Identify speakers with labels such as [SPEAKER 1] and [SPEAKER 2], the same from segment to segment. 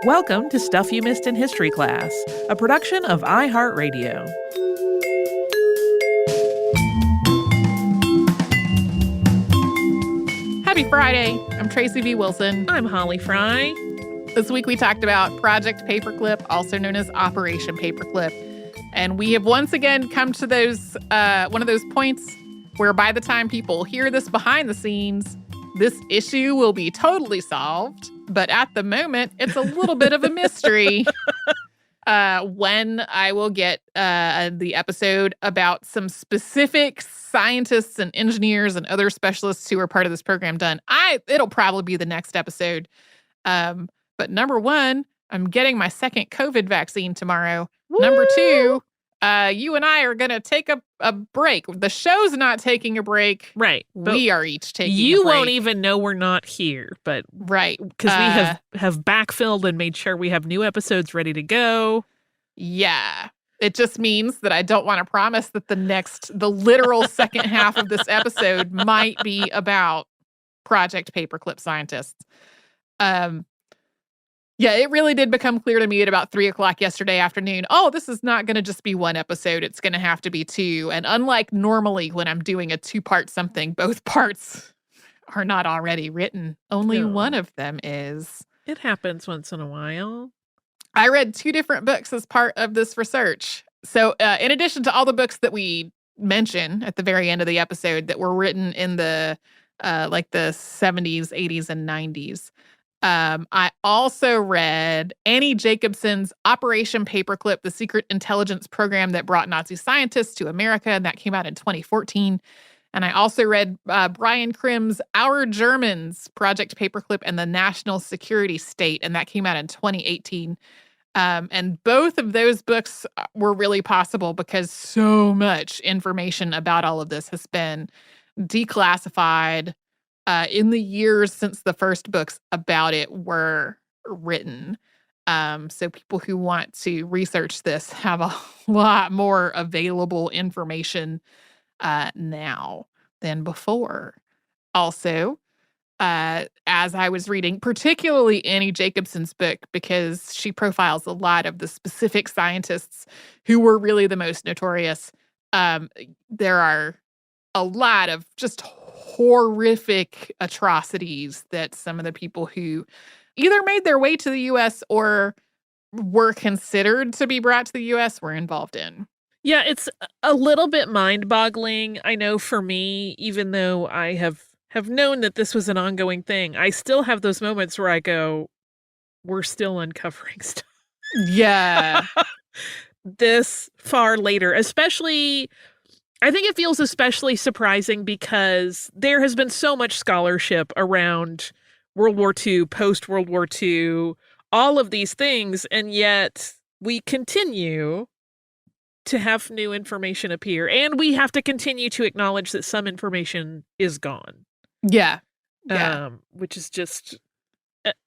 [SPEAKER 1] Welcome to Stuff You Missed in History Class, a production of iHeartRadio.
[SPEAKER 2] Happy Friday. I'm Tracy V. Wilson.
[SPEAKER 1] I'm Holly Fry.
[SPEAKER 2] This week we talked about Project Paperclip, also known as Operation Paperclip. And we have once again come to those one of those points where by the time people hear this behind the scenes, this issue will be totally solved. But at the moment, it's a little bit of a mystery when I will get the episode about some specific scientists and engineers and other specialists who are part of this program done. It'll probably be the next episode. But number one, I'm getting my second COVID vaccine tomorrow. Woo! Number two, you and I are going to take a break. The show's not taking a break.
[SPEAKER 1] Right.
[SPEAKER 2] We are each taking a break.
[SPEAKER 1] You won't even know we're not here, but
[SPEAKER 2] right.
[SPEAKER 1] Because we have backfilled and made sure we have new episodes ready to go.
[SPEAKER 2] Yeah. It just means that I don't want to promise that the literal second half of this episode might be about Project Paperclip scientists. Yeah, it really did become clear to me at about 3:00 yesterday afternoon. Oh, this is not going to just be one episode. It's going to have to be two. And unlike normally when I'm doing a two-part something, both parts are not already written. Only one of them is.
[SPEAKER 1] It happens once in a while.
[SPEAKER 2] I read 2 different books as part of this research. So in addition to all the books that we mention at the very end of the episode that were written in the 70s, 80s, and 90s, I also read Annie Jacobson's Operation Paperclip, the secret intelligence program that brought Nazi scientists to America, and that came out in 2014. And I also read Brian Krim's Our Germans, Project Paperclip and the National Security State, and that came out in 2018. And both of those books were really possible because so much information about all of this has been declassified in the years since the first books about it were written. So people who want to research this have a lot more available information now than before. Also, as I was reading, particularly Annie Jacobson's book, because she profiles a lot of the specific scientists who were really the most notorious, there are a lot of just horrific atrocities that some of the people who either made their way to the U.S. or were considered to be brought to the U.S. were involved in.
[SPEAKER 1] Yeah, it's a little bit mind-boggling. I know for me, even though I have known that this was an ongoing thing, I still have those moments where I go, we're still uncovering stuff.
[SPEAKER 2] Yeah.
[SPEAKER 1] This far later, especially, I think it feels especially surprising because there has been so much scholarship around World War II, post-World War II, all of these things, and yet we continue to have new information appear, and we have to continue to acknowledge that some information is gone.
[SPEAKER 2] Yeah.
[SPEAKER 1] Which is just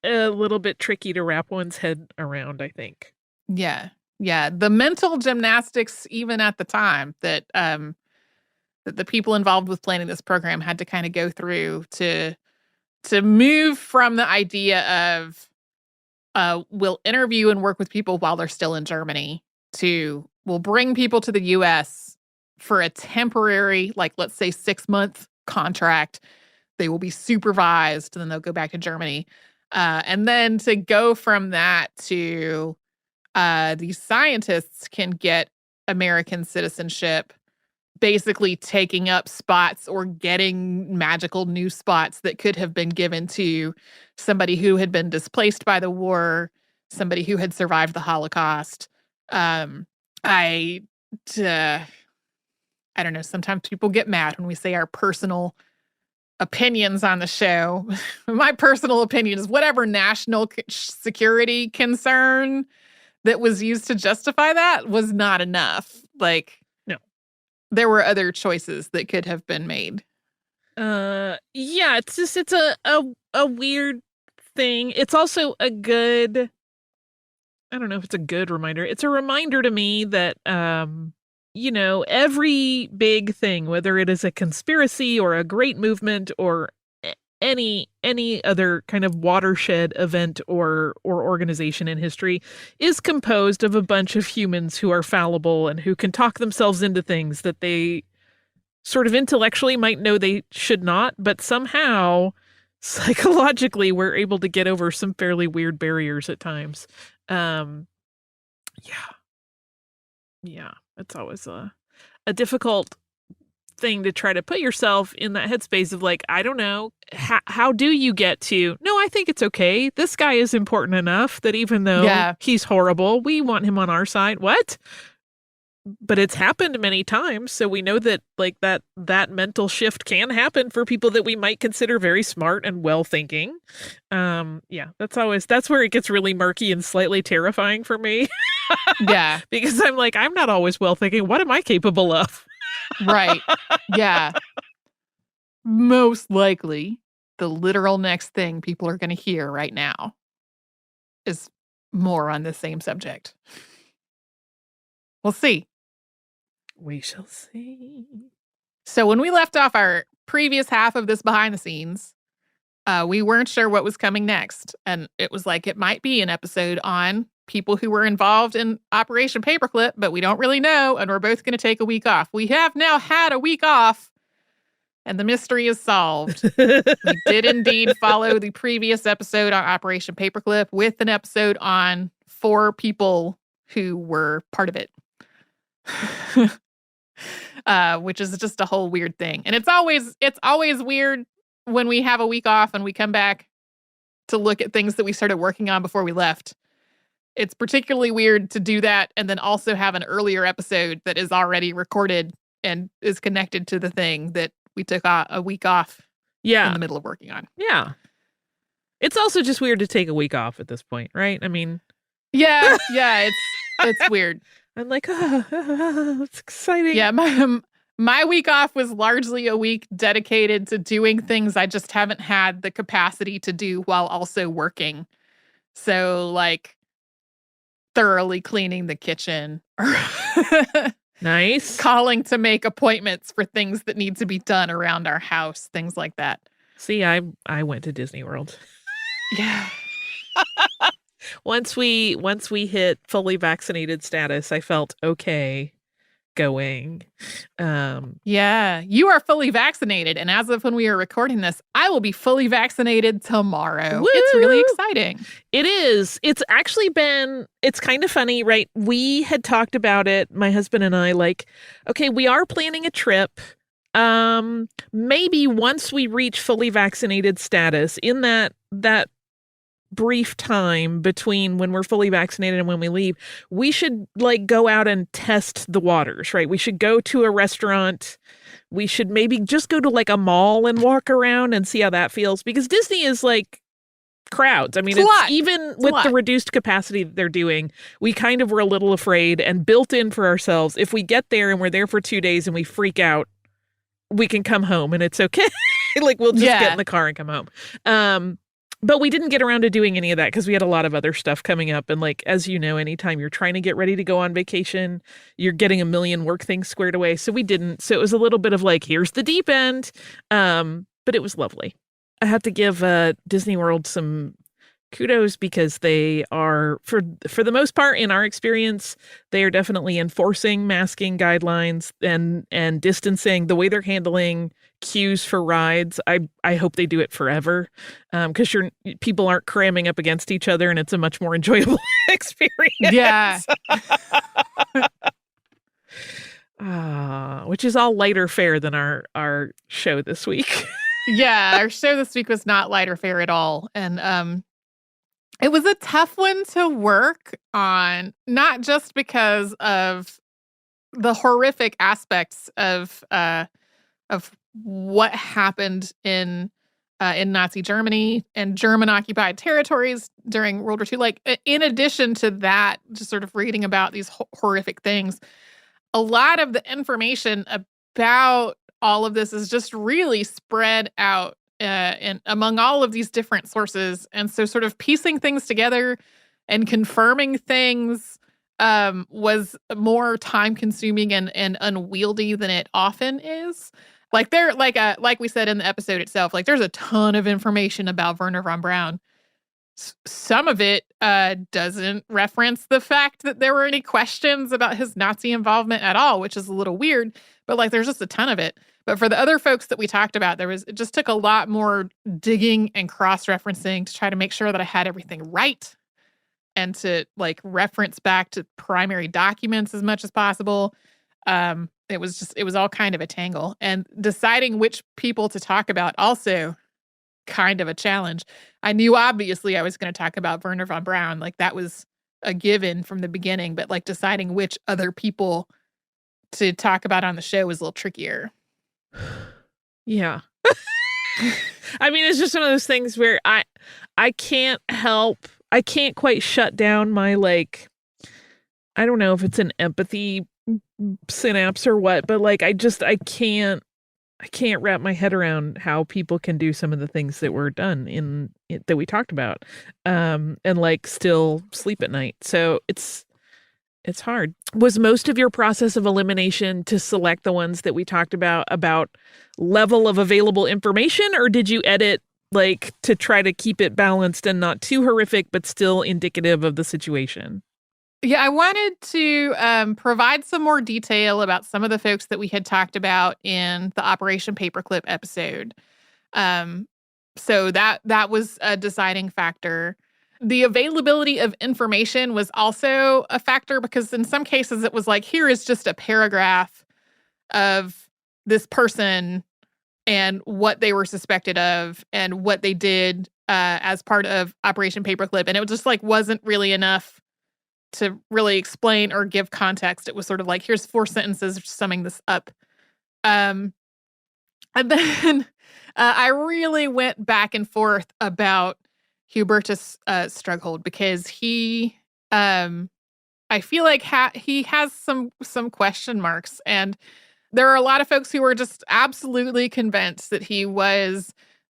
[SPEAKER 1] a little bit tricky to wrap one's head around, I think.
[SPEAKER 2] Yeah. Yeah. The mental gymnastics, even at the time, that the people involved with planning this program had to kind of go through to move from the idea of we'll interview and work with people while they're still in Germany to we'll bring people to the U.S. for a temporary, like, let's say 6-month contract. They will be supervised and then they'll go back to Germany. And then to go from that to these scientists can get American citizenship, basically taking up spots or getting magical new spots that could have been given to somebody who had been displaced by the war, somebody who had survived the Holocaust. I don't know. Sometimes people get mad when we say our personal opinions on the show. My personal opinion is whatever national security concern that was used to justify that was not enough. Like,
[SPEAKER 1] no,
[SPEAKER 2] there were other choices that could have been made.
[SPEAKER 1] Yeah, it's a weird thing. It's also a good, I don't know if it's a good reminder. It's a reminder to me that, every big thing, whether it is a conspiracy or a great movement or any other kind of watershed event or organization in history is composed of a bunch of humans who are fallible and who can talk themselves into things that they sort of intellectually might know they should not, but somehow psychologically we're able to get over some fairly weird barriers at times. Yeah, it's always a difficult thing to try to put yourself in that headspace of like, I don't know, how do you get to, no, I think it's okay. This guy is important enough that even though he's horrible, we want him on our side. What? But it's happened many times, so we know that like that mental shift can happen for people that we might consider very smart and well thinking. That's where it gets really murky and slightly terrifying for me.
[SPEAKER 2] Yeah.
[SPEAKER 1] Because I'm like, I'm not always well thinking. What am I capable of?
[SPEAKER 2] Right. Yeah. Most likely, the literal next thing people are going to hear right now is more on the same subject. We'll see.
[SPEAKER 1] We shall see.
[SPEAKER 2] So when we left off our previous half of this behind the scenes, we weren't sure what was coming next. And it was like, it might be an episode on people who were involved in Operation Paperclip, but we don't really know. And we're both going to take a week off. We have now had a week off and the mystery is solved. We did indeed follow the previous episode on Operation Paperclip with an episode on 4 people who were part of it. Which is just a whole weird thing. And it's always weird when we have a week off and we come back to look at things that we started working on before we left. It's particularly weird to do that and then also have an earlier episode that is already recorded and is connected to the thing that we took a week off in the middle of working on.
[SPEAKER 1] Yeah. It's also just weird to take a week off at this point, right? I mean,
[SPEAKER 2] yeah, it's weird.
[SPEAKER 1] I'm like, it's exciting.
[SPEAKER 2] Yeah, my week off was largely a week dedicated to doing things I just haven't had the capacity to do while also working. So, like, thoroughly cleaning the kitchen.
[SPEAKER 1] Nice.
[SPEAKER 2] Calling to make appointments for things that need to be done around our house, things like that.
[SPEAKER 1] See, I went to Disney World.
[SPEAKER 2] Yeah.
[SPEAKER 1] Once we hit fully vaccinated status, I felt okay going.
[SPEAKER 2] Yeah, you are fully vaccinated. And as of when we are recording this, I will be fully vaccinated tomorrow.
[SPEAKER 1] Woo!
[SPEAKER 2] It's really exciting.
[SPEAKER 1] It is. It's actually it's kind of funny, right? We had talked about it, my husband and I, like, okay, we are planning a trip. Maybe once we reach fully vaccinated status, in that brief time between when we're fully vaccinated and when we leave, we should like go out and test the waters, right? We should go to a restaurant. We should maybe just go to like a mall and walk around and see how that feels, because Disney is like crowds. I mean, it's even with the reduced capacity that they're doing, we kind of were a little afraid and built in for ourselves. If we get there and we're there for 2 days and we freak out, we can come home and it's okay. Like we'll just get in the car and come home. But we didn't get around to doing any of that because we had a lot of other stuff coming up. And like, as you know, anytime you're trying to get ready to go on vacation, you're getting a million work things squared away. So we didn't. So it was a little bit of like, here's the deep end. But it was lovely. I have to give Disney World some kudos because they are, for the most part, in our experience, they are definitely enforcing masking guidelines and distancing. The way they're handling queues for rides, I hope they do it forever, because people aren't cramming up against each other and it's a much more enjoyable experience.
[SPEAKER 2] Yeah.
[SPEAKER 1] Which is all lighter fare than our show this week.
[SPEAKER 2] Yeah, our show this week was not lighter fare at all. And it was a tough one to work on, not just because of the horrific aspects of what happened in Nazi Germany and German occupied territories during World War II. Like, in addition to that, just sort of reading about these horrific things, a lot of the information about all of this is just really spread out among all of these different sources. And so sort of piecing things together and confirming things was more time consuming and unwieldy than it often is. Like like we said in the episode itself, like there's a ton of information about Werner von Braun. Some of it doesn't reference the fact that there were any questions about his Nazi involvement at all, which is a little weird, but like there's just a ton of it. But for the other folks that we talked about, it just took a lot more digging and cross-referencing to try to make sure that I had everything right and to like reference back to primary documents as much as possible. It was all kind of a tangle, and deciding which people to talk about also kind of a challenge. I knew obviously I was going to talk about Werner von Braun, like that was a given from the beginning, but like deciding which other people to talk about on the show was a little trickier.
[SPEAKER 1] Yeah. I mean, it's just one of those things where I can't quite shut down my, like, I don't know if it's an empathy synapse or what, but like I can't wrap my head around how people can do some of the things that were done that we talked about, and like still sleep at night. So it's hard. Was most of your process of elimination to select the ones that we talked about level of available information, or did you edit like to try to keep it balanced and not too horrific, but still indicative of the situation?
[SPEAKER 2] Yeah, I wanted to provide some more detail about some of the folks that we had talked about in the Operation Paperclip episode. So that was a deciding factor. The availability of information was also a factor because in some cases it was like, here is just a paragraph of this person and what they were suspected of and what they did as part of Operation Paperclip. And it just like wasn't really enough to really explain or give context. It was sort of like, here's 4 sentences summing this up. And then I really went back and forth about Hubertus Struggle because he, I feel like he has some question marks. And there are a lot of folks who are just absolutely convinced that he was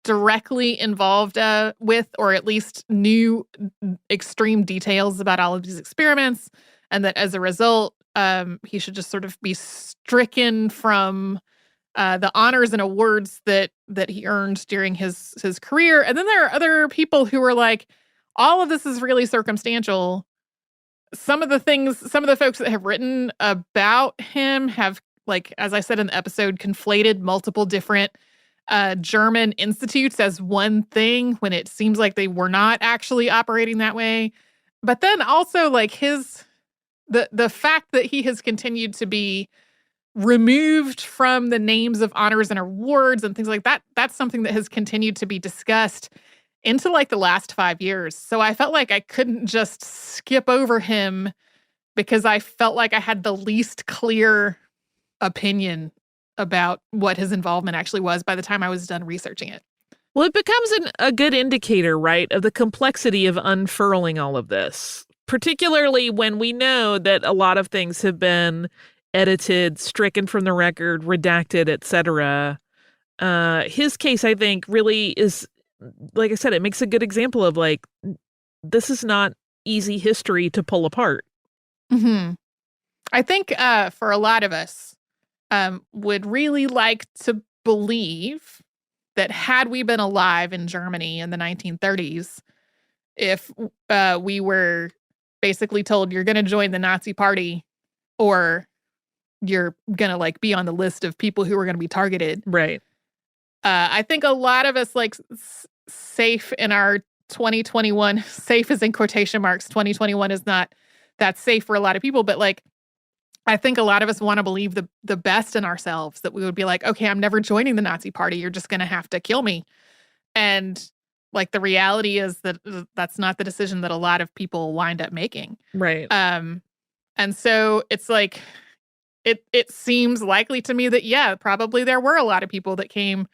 [SPEAKER 2] directly involved with, or at least knew extreme details about all of these experiments, and that as a result, he should just sort of be stricken from the honors and awards that he earned during his career. And then there are other people who are like, all of this is really circumstantial. Some of the folks that have written about him have, like, as I said in the episode, conflated multiple different German institutes as one thing when it seems like they were not actually operating that way. But then also like the fact that he has continued to be removed from the names of honors and awards and things like that, that's something that has continued to be discussed into like the last 5 years. So I felt like I couldn't just skip over him because I felt like I had the least clear opinion about what his involvement actually was by the time I was done researching it.
[SPEAKER 1] Well, it becomes a good indicator, right, of the complexity of unfurling all of this, particularly when we know that a lot of things have been edited, stricken from the record, redacted, etc. His case, I think, really is, like I said, it makes a good example of like, this is not easy history to pull apart.
[SPEAKER 2] Mm-hmm. I think for a lot of us, would really like to believe that had we been alive in Germany in the 1930s, if we were basically told you're going to join the Nazi party or you're going to like be on the list of people who are going to be targeted.
[SPEAKER 1] Right.
[SPEAKER 2] I think a lot of us like safe in our 2021, safe is in quotation marks, 2021 is not that safe for a lot of people, but like, I think a lot of us want to believe the best in ourselves, that we would be like, okay, I'm never joining the Nazi party. You're just going to have to kill me. And like the reality is that that's not the decision that a lot of people wind up making.
[SPEAKER 1] Right.
[SPEAKER 2] And so it's like, it seems likely to me that, yeah, probably there were a lot of people that came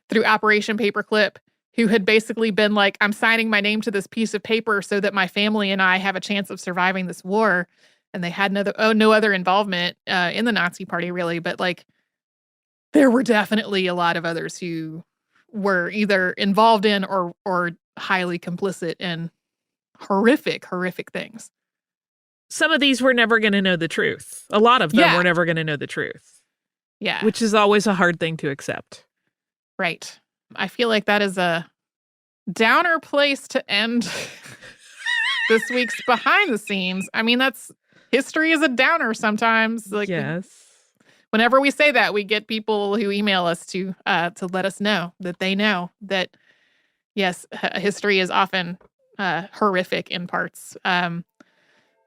[SPEAKER 2] through Operation Paperclip who had basically been like, I'm signing my name to this piece of paper so that my family and I have a chance of surviving this war. And they had no other involvement in the Nazi party, really. But like, there were definitely a lot of others who were either involved in or highly complicit in horrific things.
[SPEAKER 1] Some of these were never going to know the truth. A lot of them were never going to know the truth.
[SPEAKER 2] Yeah.
[SPEAKER 1] Which is always a hard thing to accept.
[SPEAKER 2] Right. I feel like that is a downer place to end this week's behind the scenes. I mean, history is a downer sometimes. Like,
[SPEAKER 1] yes.
[SPEAKER 2] Whenever we say that, we get people who email us to let us know that they know that, yes, history is often horrific in parts.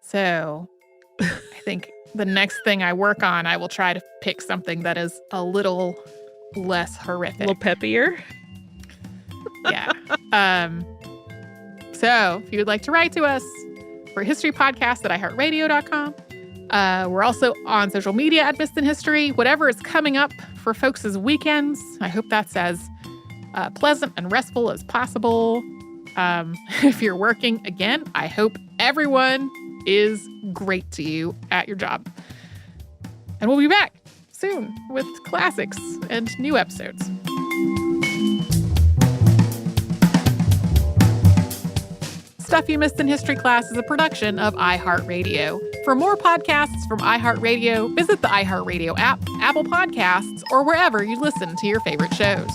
[SPEAKER 2] So I think the next thing I work on, I will try to pick something that is a little less horrific.
[SPEAKER 1] A little peppier.
[SPEAKER 2] Yeah. So if you would like to write to us, we're historypodcast at iHeartRadio.com. We're also on social media at Missed in History. Whatever is coming up for folks' weekends, I hope that's as pleasant and restful as possible. If you're working, again, I hope everyone is great to you at your job. And we'll be back soon with classics and new episodes. Stuff You Missed in History Class is a production of iHeartRadio. For more podcasts from iHeartRadio, visit the iHeartRadio app, Apple Podcasts, or wherever you listen to your favorite shows.